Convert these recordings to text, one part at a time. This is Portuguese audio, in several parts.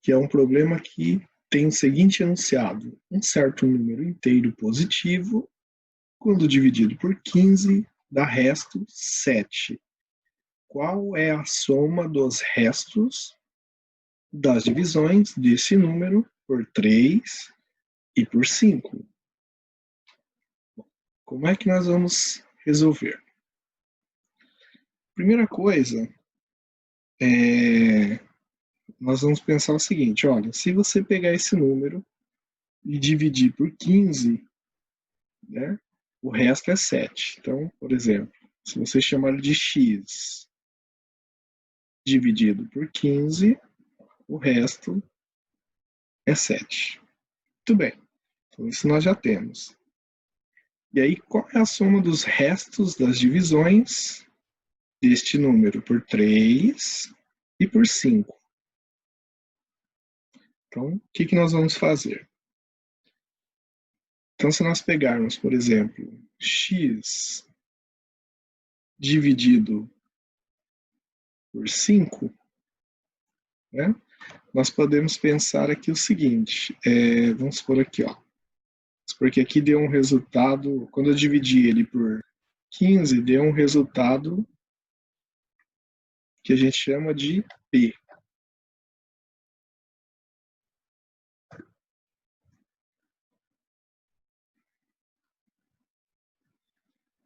que é um problema que tem o seguinte enunciado: um certo número inteiro positivo, quando dividido por 15, dá resto 7. Qual é a soma dos restos das divisões desse número por 3 e por 5? Como é que nós vamos resolver? Primeira coisa, nós vamos pensar o seguinte: olha, se você pegar esse número e dividir por 15, né, o resto é 7. Então, por exemplo, se você chamar de x dividido por 15, o resto é 7. Muito bem, então isso nós já temos. E aí, qual é a soma dos restos das divisões deste número por 3 e por 5? Então, o que nós vamos fazer? Então, se nós pegarmos, por exemplo, x dividido por 5, né, nós podemos pensar aqui o seguinte, vamos supor aqui, ó, porque aqui deu um resultado, quando eu dividi ele por 15, deu um resultado que a gente chama de P.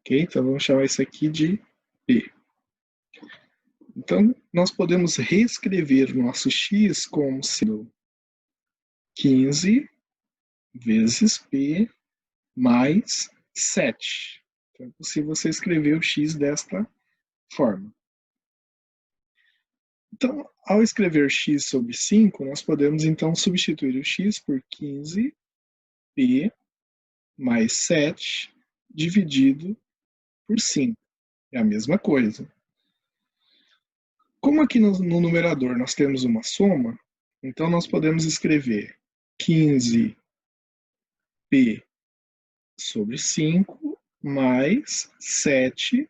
Ok? Então vamos chamar isso aqui de P. Então nós podemos reescrever o nosso x como sendo 15 vezes P mais 7. Então é possível você escrever o x desta forma. Então, ao escrever x sobre 5, nós podemos então substituir o x por 15p mais 7 dividido por 5. É a mesma coisa. Como aqui no numerador nós temos uma soma, então nós podemos escrever 15p sobre 5 mais 7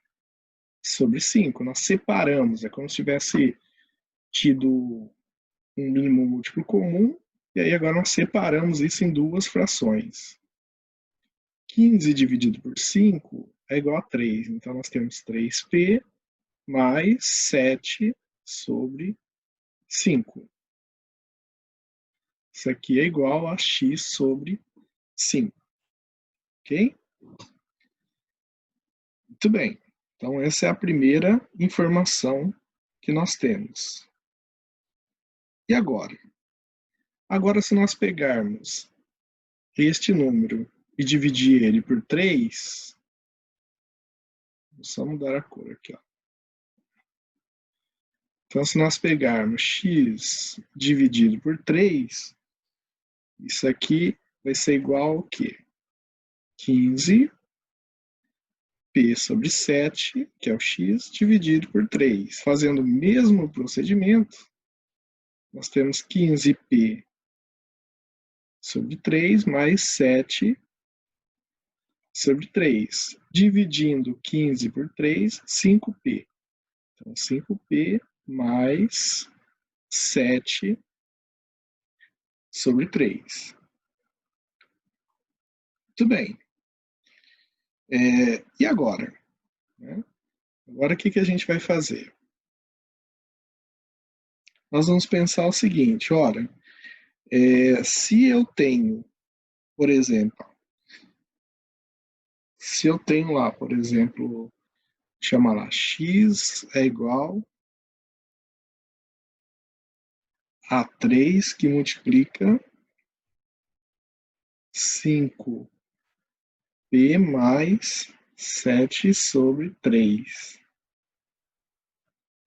sobre 5. Nós separamos, é como se tivesse tido um mínimo múltiplo comum, e aí agora nós separamos isso em duas frações. 15 dividido por 5 é igual a 3, então nós temos 3p mais 7 sobre 5. Isso aqui é igual a x sobre 5. Ok? Muito bem. Então, essa é a primeira informação que nós temos. E agora? Agora, se nós pegarmos este número e dividir ele por 3, vou só mudar a cor aqui, ó. Então, se nós pegarmos x dividido por 3, isso aqui vai ser igual ao quê? 15p sobre 7, que é o x, dividido por 3. Fazendo o mesmo procedimento, nós temos 15p sobre 3 mais 7 sobre 3. Dividindo 15 por 3, 5p. Então, 5p mais 7 sobre 3. Muito bem. E agora? Né? Agora, o que a gente vai fazer? Nós vamos pensar o seguinte, ora, se eu tenho, por exemplo, por exemplo, chama lá, x é igual a 3 que multiplica 5p mais 7 sobre 3.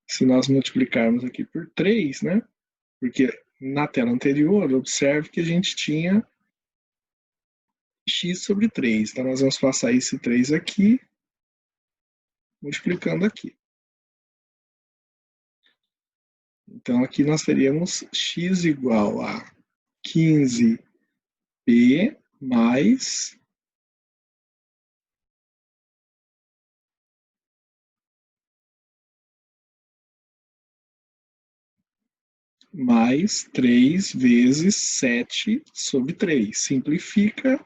Se nós multiplicarmos aqui por 3, né? Porque na tela anterior, observe que a gente tinha x sobre 3. Então, nós vamos passar esse 3 aqui, multiplicando aqui. Então, aqui nós teríamos x igual a 15p mais mais 3 vezes 7 sobre 3. Simplifica.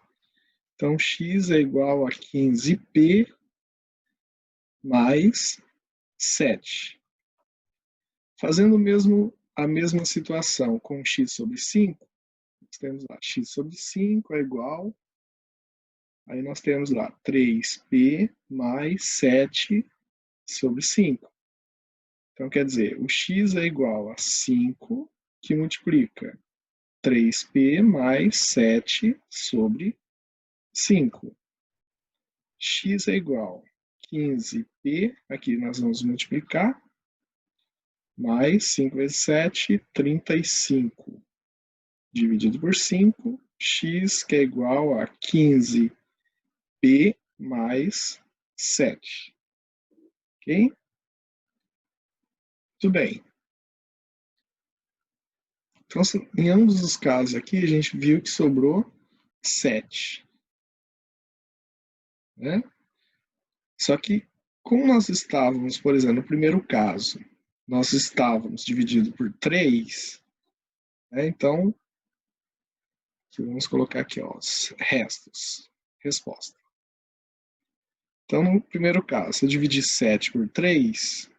Então, x é igual a 15p mais 7. Fazendo a mesma situação com x sobre 5, nós temos lá x sobre 5 é igual, aí nós temos lá 3p mais 7 sobre 5. Então, quer dizer, o x é igual a 5, que multiplica 3p mais 7 sobre 5. X é igual a 15p, aqui nós vamos multiplicar, mais 5 vezes 7, 35. Dividido por 5, x que é igual a 15p mais 7. Ok? Muito bem. Então, em ambos os casos aqui, a gente viu que sobrou 7. Né? Só que, como nós estávamos, por exemplo, no primeiro caso, nós estávamos dividido por 3, né? Então, vamos colocar aqui ó, os restos, resposta. Então, no primeiro caso, se eu dividir 7 por 3,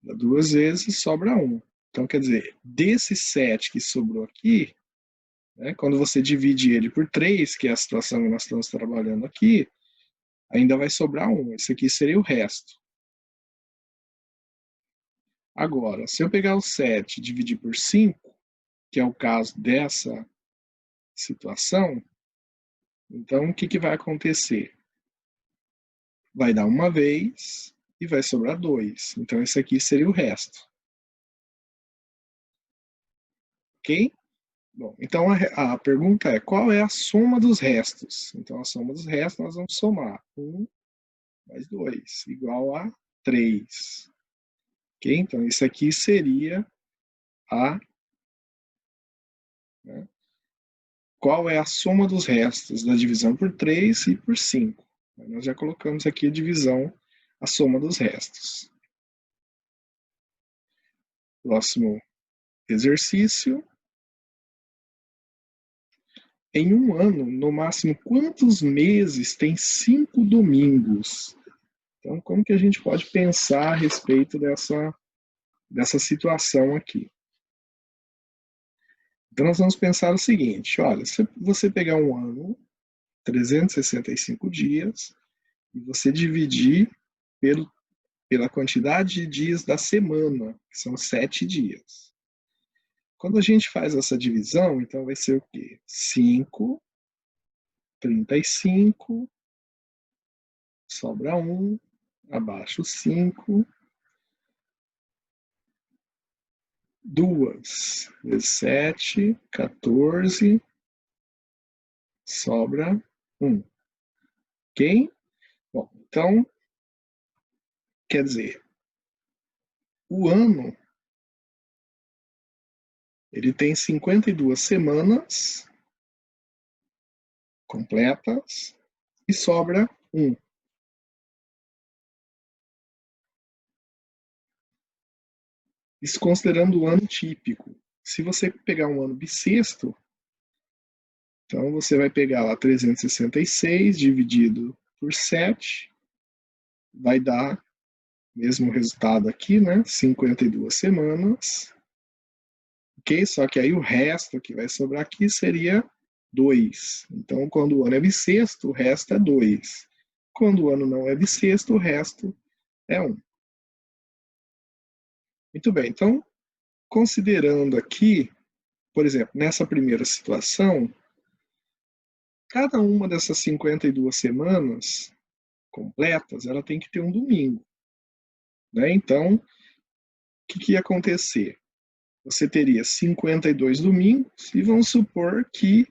dá 2 vezes, sobra 1. Então, quer dizer, desse 7 que sobrou aqui, né, quando você divide ele por 3, que é a situação que nós estamos trabalhando aqui, ainda vai sobrar 1. Esse aqui seria o resto. Agora, se eu pegar o 7 e dividir por 5, que é o caso dessa situação, então o que vai acontecer? Vai dar uma vez e vai sobrar 2. Então, esse aqui seria o resto. Ok? Bom, então a pergunta é, qual é a soma dos restos? Então, a soma dos restos nós vamos somar 1 mais 2, igual a 3. Ok? Então, isso aqui seria a... Né? Qual é a soma dos restos da divisão por 3 e por 5? Nós já colocamos aqui a divisão, a soma dos restos. Próximo exercício. Em um ano, no máximo, quantos meses tem 5 domingos? Então, como que a gente pode pensar a respeito dessa situação aqui? Então, nós vamos pensar o seguinte, olha, se você pegar um ano, 365 dias, e você dividir pela quantidade de dias da semana, que são 7 dias. Quando a gente faz essa divisão, então vai ser o quê? 5, 35, sobra 1, abaixo 5, 2 vezes 7, 14, sobra 1. Ok? Bom, então, quer dizer, o ano ele tem 52 semanas completas e sobra 1. Isso considerando o ano típico. Se você pegar um ano bissexto, então você vai pegar lá 366 dividido por 7, vai dar mesmo resultado aqui, né? 52 semanas. Ok? Só que aí o resto que vai sobrar aqui seria 2. Então, quando o ano é bissexto, o resto é 2. Quando o ano não é bissexto, o resto é 1. Muito bem, então, considerando aqui, por exemplo, nessa primeira situação, cada uma dessas 52 semanas completas, ela tem que ter um domingo. Né? Então, o que ia acontecer? Você teria 52 domingos e vamos supor que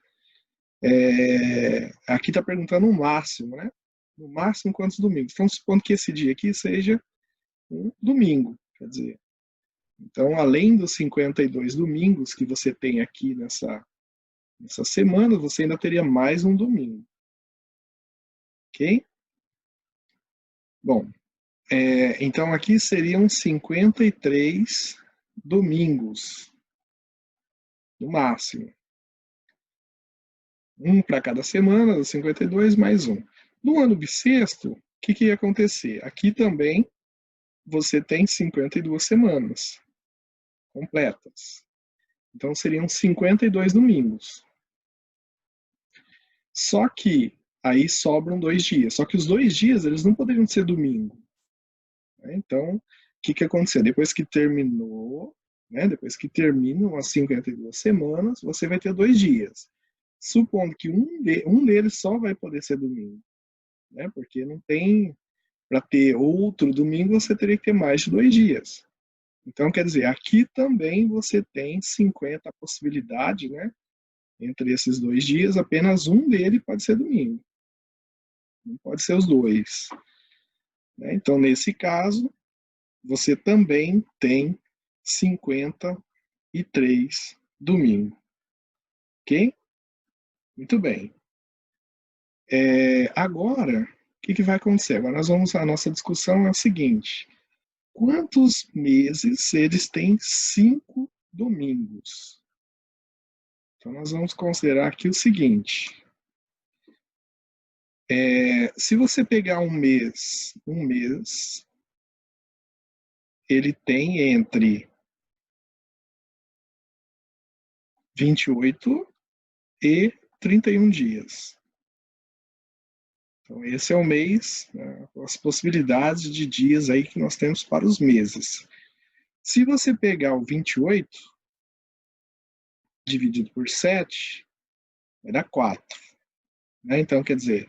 aqui está perguntando o máximo, né? No máximo quantos domingos? Então, supondo que esse dia aqui seja um domingo, quer dizer. Então, além dos 52 domingos que você tem aqui nessa semana, você ainda teria mais um domingo. Ok? Bom, então aqui seriam 53 domingos. no máximo. Um para cada semana, dos 52 mais um. No ano bissexto, o que ia acontecer? Aqui também você tem 52 semanas completas. Então seriam 52 domingos. Só que aí sobram 2 dias. Só que os 2 dias eles não poderiam ser domingo. Então, o que aconteceu? Depois que terminou, depois que terminam as 52 semanas, você vai ter 2 dias. Supondo que um deles só vai poder ser domingo. Porque não tem, para ter outro domingo, você teria que ter mais de 2 dias. Então, quer dizer, aqui também você tem 50 possibilidades, entre esses 2 dias, apenas um dele pode ser domingo. Não pode ser os dois. Então, nesse caso, você também tem 53 domingos. Ok? Muito bem. Agora, o que vai acontecer? Agora a nossa discussão é a seguinte. Quantos meses eles têm 5 domingos? Então, nós vamos considerar aqui o seguinte. Se você pegar um mês, ele tem entre 28 e 31 dias. Então, esse é o mês, as possibilidades de dias aí que nós temos para os meses. Se você pegar o 28, dividido por 7, vai dar 4. Então, quer dizer,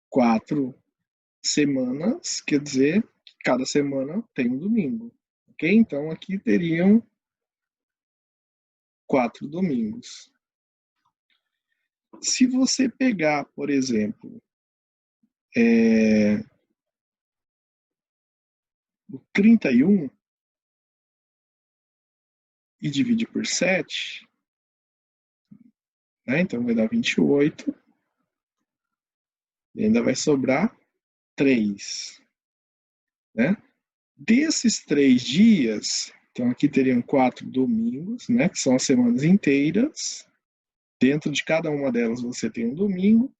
4 semanas, quer dizer que cada semana tem um domingo. Ok? Então, aqui teriam 4 domingos. Se você pegar, por exemplo, o 31 e dividir por 7, então vai dar 28, e ainda vai sobrar 3. Desses 3 dias, então aqui teriam 4 domingos, que são as semanas inteiras. Dentro de cada uma delas você tem um domingo,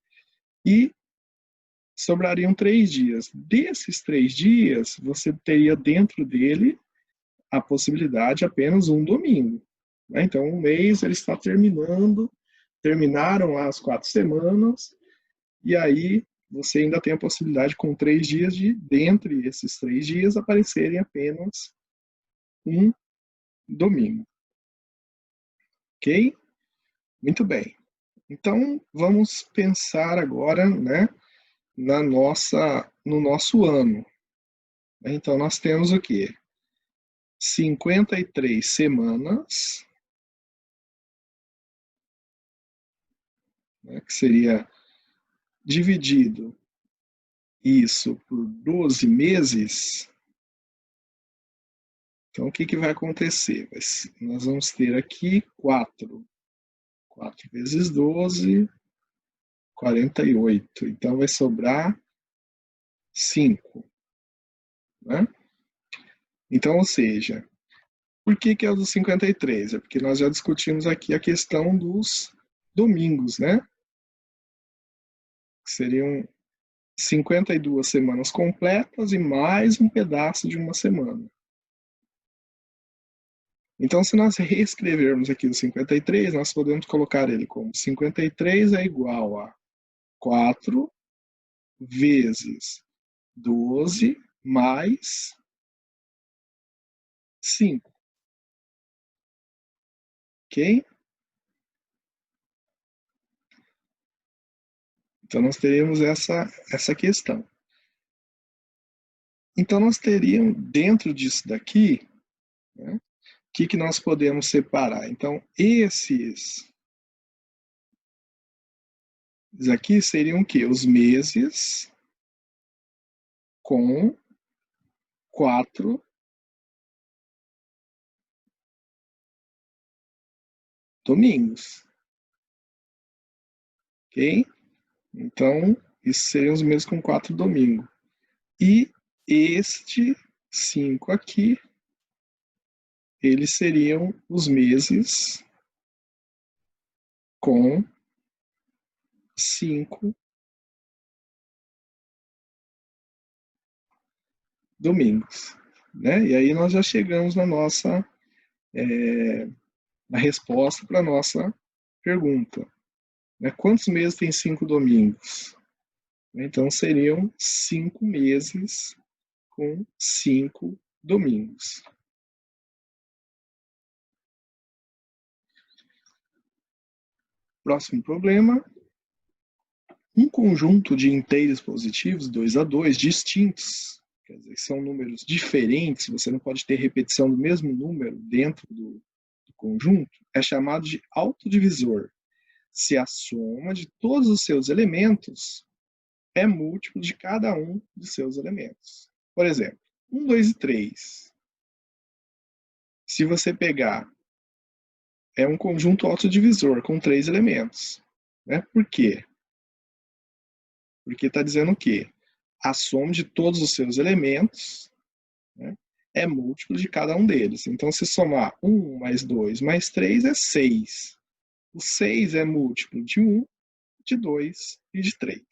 e sobrariam 3 dias. Desses 3 dias, você teria dentro dele a possibilidade de apenas um domingo. Então, um mês ele está terminaram lá as 4 semanas, e aí você ainda tem a possibilidade, com 3 dias, de, dentre esses 3 dias, aparecerem apenas um domingo. Ok? Muito bem. Então, vamos pensar agora, no nosso ano. Então, nós temos o quê? 53 semanas, que seria dividido isso por 12 meses. Então, o que vai acontecer? Nós vamos ter aqui 4. 4 vezes 12, 48. Então, vai sobrar 5. Então, ou seja, por que é o dos 53? É porque nós já discutimos aqui a questão dos domingos, Que seriam 52 semanas completas e mais um pedaço de uma semana. Então, se nós reescrevermos aqui o 53, nós podemos colocar ele como 53 é igual a 4 vezes 12 mais 5. Ok? Então, nós teríamos essa questão. Então, nós teríamos, dentro disso daqui, o que nós podemos separar? Então, esses aqui seriam o quê? Os meses com 4 domingos. Ok? Então, isso seriam os meses com 4 domingos. E este 5 aqui, eles seriam os meses com 5 domingos, né? E aí nós já chegamos na nossa na resposta para a nossa pergunta, né? Quantos meses tem 5 domingos? Então seriam 5 meses com 5 domingos. Próximo problema. Um conjunto de inteiros positivos, 2 a 2, distintos, quer dizer, são números diferentes, você não pode ter repetição do mesmo número dentro do conjunto, é chamado de autodivisor, se a soma de todos os seus elementos é múltiplo de cada um dos seus elementos. Por exemplo, 1, 2 e 3. Se você pegar, é um conjunto autodivisor com 3 elementos. Né? Por quê? Porque está dizendo o quê? A soma de todos os seus elementos, né, é múltiplo de cada um deles. Então, se somar 1 mais 2 mais 3 é 6. O 6 é múltiplo de 1, de 2 e de 3.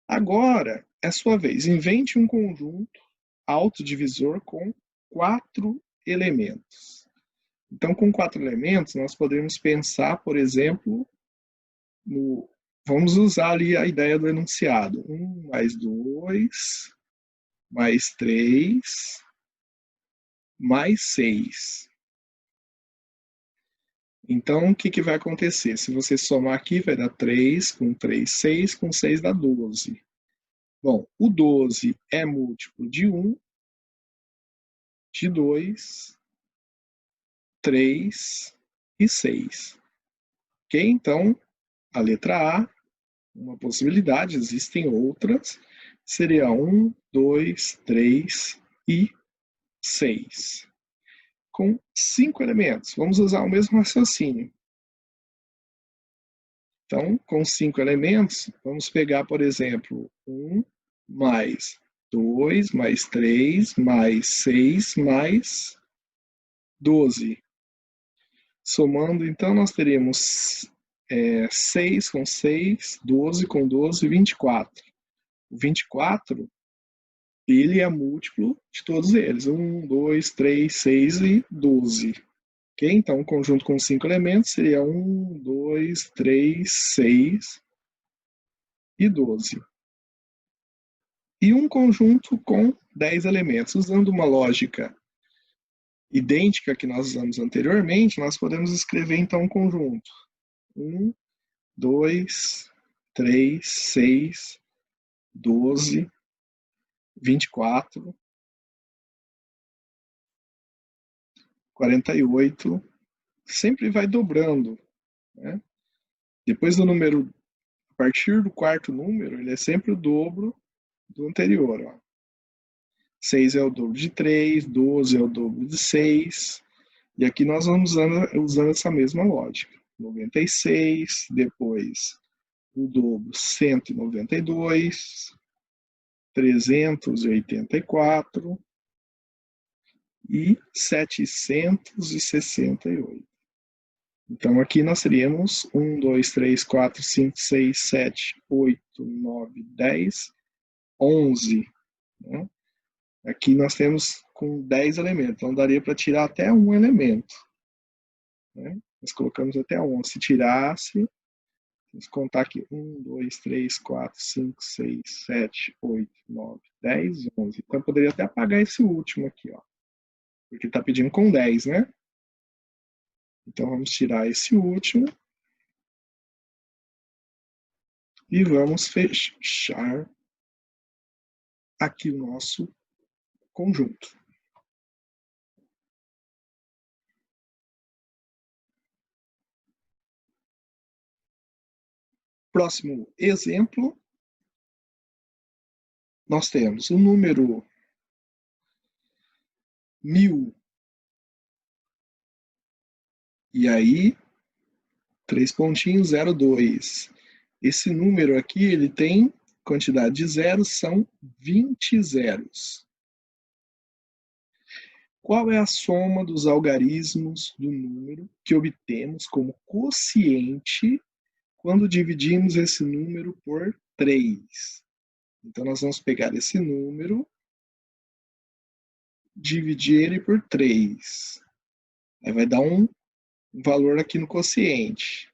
Agora, é sua vez. Invente um conjunto autodivisor com 4 elementos. Então, com 4 elementos, nós podemos pensar, por exemplo, no... Vamos usar ali a ideia do enunciado. 1 mais 2 mais 3 mais 6. Então, o que vai acontecer? Se você somar aqui, vai dar 3, com 3, 6, com 6 dá 12. Bom, o 12 é múltiplo de 1, de 2, 3 e 6. Ok? Então, a letra A, uma possibilidade, existem outras, seria 1, 2, 3 e 6. Com 5 elementos. Vamos usar o mesmo raciocínio. Então, com 5 elementos, vamos pegar, por exemplo, 1 mais 2 mais 3 mais 6 mais 12. Somando, então, nós teríamos 6 com 6, 12 com 12, 24. O 24, ele é múltiplo de todos eles. 1, 2, 3, 6 e 12. Okay? Então, um conjunto com 5 elementos seria 1, 2, 3, 6 e 12. E um conjunto com 10 elementos. Usando uma lógica idêntica que nós usamos anteriormente, nós podemos escrever então um conjunto. 1, 2, 3, 6, 12, 24, 48, sempre vai dobrando. Né? Depois do número, a partir do quarto número, ele é sempre o dobro do anterior. Ó. 6 é o dobro de 3, 12 é o dobro de 6, e aqui nós vamos usando essa mesma lógica. 96, depois o dobro 192, 384 e 768. Então aqui nós teríamos 1, 2, 3, 4, 5, 6, 7, 8, 9, 10, 11. Né? Aqui nós temos com 10 elementos, então daria para tirar até um elemento. Né? Nós colocamos até 11. Se tirasse, vamos contar aqui, 1, 2, 3, 4, 5, 6, 7, 8, 9, 10, 11. Então, eu poderia até apagar esse último aqui, ó, porque está pedindo com 10, né? Então, vamos tirar esse último. E vamos fechar aqui o nosso conjunto. Próximo exemplo. Nós temos o número 1000. E aí, 3 pontinhos, 02. Esse número aqui, ele tem quantidade de zeros, são 20 zeros. Qual é a soma dos algarismos do número que obtemos como quociente quando dividimos esse número por 3? Então, nós vamos pegar esse número, dividir ele por 3. Aí vai dar um valor aqui no quociente.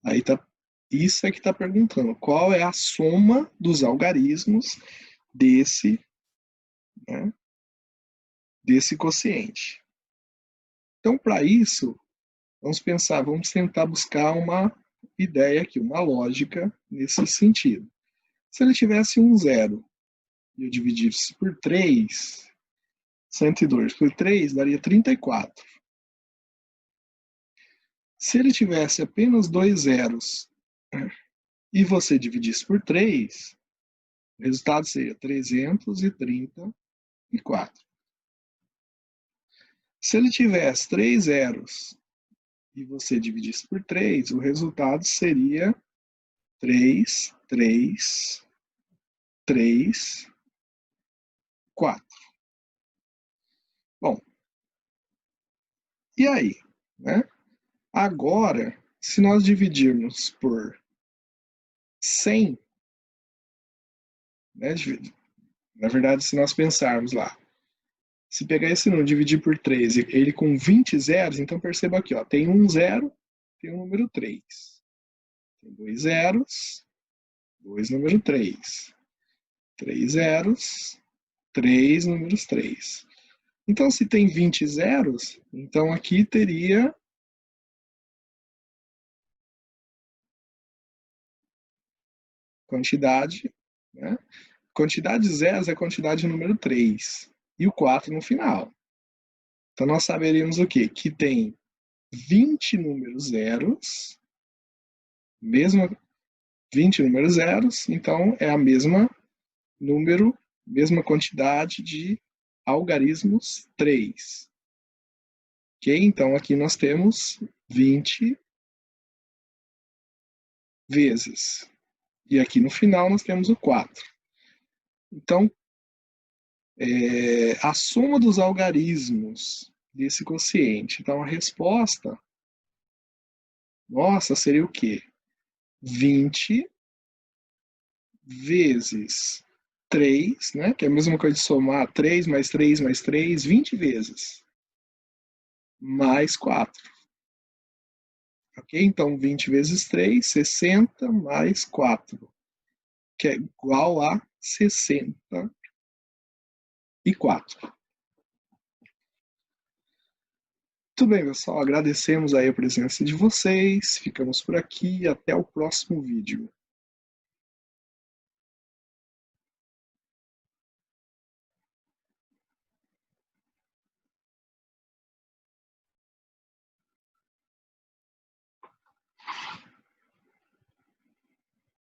Aí tá, isso é que está perguntando. Qual é a soma dos algarismos desse, né, desse quociente? Então, para isso, vamos tentar buscar uma ideia aqui, uma lógica nesse sentido. Se ele tivesse um zero e eu dividisse por 3, 102 por 3 daria 34. Se ele tivesse apenas dois zeros e você dividisse por 3, o resultado seria 334. Se ele tivesse 3 zeros e você dividisse por 3, o resultado seria 3, 3, 3, 4. Bom, e aí? Né? Agora, se nós dividirmos por 100, né, na verdade, se nós pensarmos lá, se pegar esse número e dividir por 3, ele com 20 zeros, então perceba aqui, ó, tem um zero, tem o número 3. Tem dois zeros, dois número 3. Três zeros, três números 3. Então, se tem 20 zeros, então aqui teria quantidade, né? Quantidade de zeros é a quantidade de número 3 e o 4 no final. Então, nós saberíamos o quê? Que tem 20 números zeros, mesmo 20 números zeros, então é a mesma quantidade de algarismos 3. Ok? Então, aqui nós temos 20 vezes. E aqui no final nós temos o 4. Então, a soma dos algarismos desse quociente. Então, a resposta nossa seria o quê? 20 vezes 3, né? Que é a mesma coisa de somar 3 mais 3 mais 3, 20 vezes. Mais 4. Ok? Então, 20 vezes 3, 60 mais 4, que é igual a 64. Tudo bem, pessoal. Agradecemos aí a presença de vocês. Ficamos por aqui. Até o próximo vídeo.